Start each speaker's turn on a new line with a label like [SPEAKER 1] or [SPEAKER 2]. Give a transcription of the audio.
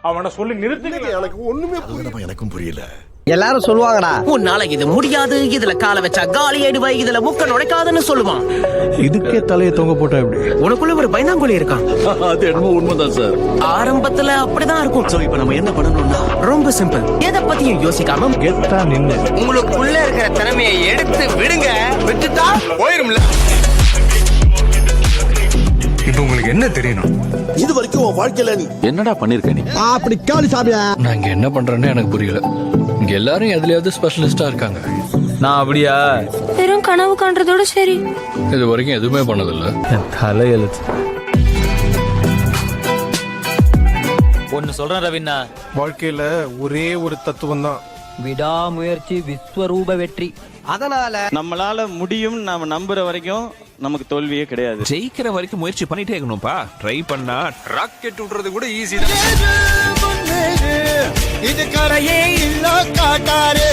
[SPEAKER 1] அவனை சொல்லி நிறுத்துங்க.
[SPEAKER 2] எனக்கு ஒண்ணுமே எனக்கும் புரியல.
[SPEAKER 3] எல்லாரும் சொல்லுவாங்கடா,
[SPEAKER 4] உன்னால இது முடியாது, இதுல கால வச்சா காலி ஆயிடுவா, இதுல முக்க நுழைக்காதுன்னு சொல்லுவான்.
[SPEAKER 5] இதுக்கே தலையை தொங்க போட்டா எப்படி?
[SPEAKER 4] உனக்குள்ள ஒரு பயந்தாங்குழி இருக்கான்.
[SPEAKER 2] அது என்னமோ உண்மைதான் சார்.
[SPEAKER 4] ஆரம்பத்துல அப்படிதான் இருக்கும்.
[SPEAKER 2] சோ இப்ப நம்ம என்ன பண்ணணும்னா
[SPEAKER 4] ரொம்ப சிம்பிள். எதை பத்தியும் யோசிக்காம
[SPEAKER 5] கெத்தா நின்னு
[SPEAKER 3] உங்களுக்குள்ள இருக்கிற திறமையை எடுத்து விடுங்க. விட்டுட்டா போயிரும்ல.
[SPEAKER 5] இப்ப உங்களுக்கு என்ன தெரியணும்?
[SPEAKER 2] இது வரைக்கும் உன் வாழ்க்கையில நீ என்னடா பண்ணிருக்க நீ?
[SPEAKER 3] அப்படி கேளு சாமியா.
[SPEAKER 6] நான் இங்க என்ன பண்றேன்னு எனக்கு புரியல. இங்க எல்லாரும் எதுலயாவது ஸ்பெஷலிஸ்டா இருக்காங்க.
[SPEAKER 5] நான் அப்படியா?
[SPEAKER 7] வெறும் கனவு காண்றதோட சரி.
[SPEAKER 6] இது வரைக்கும் எதுவுமே பண்ணதில்ல.
[SPEAKER 5] தலையெழுத்து.
[SPEAKER 8] ஒன்னு சொல்றேன் ரவிண்ணா,
[SPEAKER 5] வாழ்க்கையில ஒரே ஒரு தத்துவம் தான்,
[SPEAKER 8] விடாமுயற்சி விஸ்வரூப வெற்றி.
[SPEAKER 3] அதனால
[SPEAKER 9] நம்மளால முடியும் நாம நம்புற வரைக்கும் நமக்கு தோல்வியே கிடையாது.
[SPEAKER 10] ஜெயிக்கிற வரைக்கும் முயற்சி பண்ணிட்டே இருக்கணும்பா. ட்ரை பண்ணா ராக்கெட் விடுறது கூட ஈஸி தான்.
[SPEAKER 3] இது கரையே இல்ல காட்டாரே.